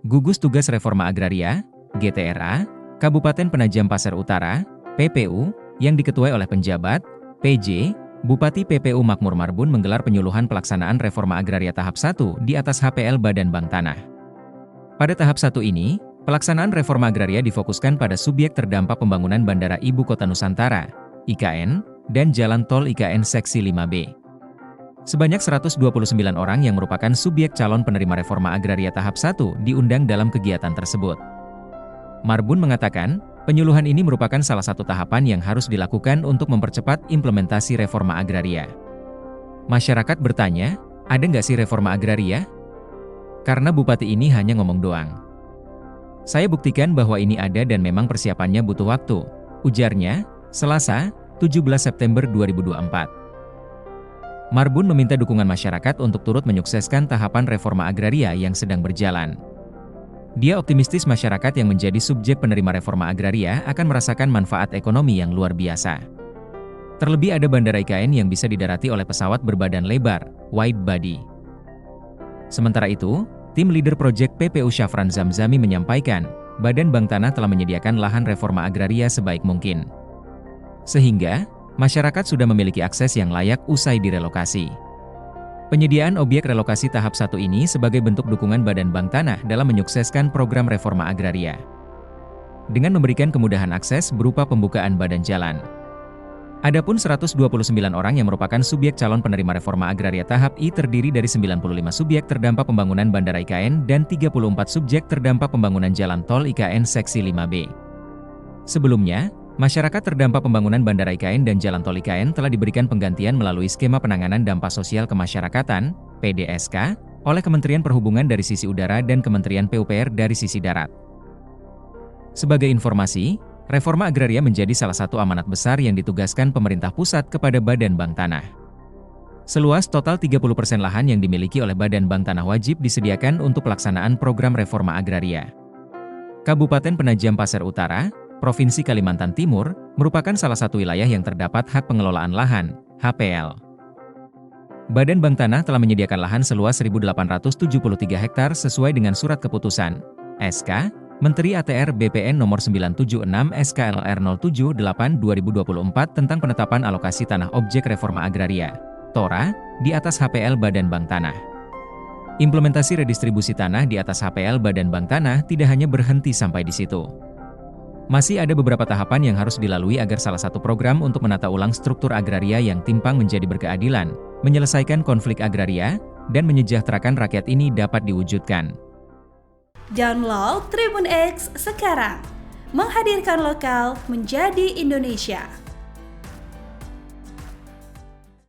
Gugus Tugas Reforma Agraria, GTRA, Kabupaten Penajam Pasir Utara, PPU, yang diketuai oleh penjabat, PJ, Bupati PPU Makmur Marbun menggelar penyuluhan pelaksanaan reforma agraria tahap 1 di atas HPL Badan Bank Tanah. Pada tahap 1 ini, pelaksanaan reforma agraria difokuskan pada subjek terdampak pembangunan Bandara Ibu Kota Nusantara, IKN, dan Jalan Tol IKN Seksi 5B. Sebanyak 129 orang yang merupakan subjek calon penerima reforma agraria tahap 1 diundang dalam kegiatan tersebut. Marbun mengatakan, penyuluhan ini merupakan salah satu tahapan yang harus dilakukan untuk mempercepat implementasi reforma agraria. Masyarakat bertanya, ada nggak sih reforma agraria? Karena bupati ini hanya ngomong doang. Saya buktikan bahwa ini ada dan memang persiapannya butuh waktu, ujarnya, Selasa, 17 September 2024. Marbun meminta dukungan masyarakat untuk turut menyukseskan tahapan reforma agraria yang sedang berjalan. Dia optimistis masyarakat yang menjadi subjek penerima reforma agraria akan merasakan manfaat ekonomi yang luar biasa. Terlebih ada bandara IKN yang bisa didarati oleh pesawat berbadan lebar, wide body. Sementara itu, tim leader proyek PPU Syafran Zamzami menyampaikan, Badan Bank Tanah telah menyediakan lahan reforma agraria sebaik mungkin. Sehingga, masyarakat sudah memiliki akses yang layak usai direlokasi. Penyediaan objek relokasi tahap 1 ini sebagai bentuk dukungan Badan Bank Tanah dalam menyukseskan program reforma agraria. Dengan memberikan kemudahan akses berupa pembukaan badan jalan. Adapun 129 orang yang merupakan subjek calon penerima reforma agraria tahap I terdiri dari 95 subjek terdampak pembangunan Bandara IKN dan 34 subjek terdampak pembangunan Jalan Tol IKN Seksi 5B. Sebelumnya, masyarakat terdampak pembangunan Bandara IKN dan Jalan Tol IKN telah diberikan penggantian melalui Skema Penanganan Dampak Sosial Kemasyarakatan, PDSK, oleh Kementerian Perhubungan dari sisi udara dan Kementerian PUPR dari sisi darat. Sebagai informasi, reforma agraria menjadi salah satu amanat besar yang ditugaskan pemerintah pusat kepada Badan Bank Tanah. Seluas total 30% lahan yang dimiliki oleh Badan Bank Tanah wajib disediakan untuk pelaksanaan program reforma agraria. Kabupaten Penajam Pasir Utara, Provinsi Kalimantan Timur, merupakan salah satu wilayah yang terdapat hak pengelolaan lahan, HPL. Badan Bank Tanah telah menyediakan lahan seluas 1.873 hektar sesuai dengan Surat Keputusan, SK, Menteri ATR BPN Nomor 976 SKLR 078/2024 tentang penetapan alokasi tanah objek reforma agraria, TORA, di atas HPL Badan Bank Tanah. Implementasi redistribusi tanah di atas HPL Badan Bank Tanah tidak hanya berhenti sampai di situ. Masih ada beberapa tahapan yang harus dilalui agar salah satu program untuk menata ulang struktur agraria yang timpang menjadi berkeadilan, menyelesaikan konflik agraria, dan menyejahterakan rakyat ini dapat diwujudkan. Download Tribun X sekarang, menghadirkan lokal menjadi Indonesia.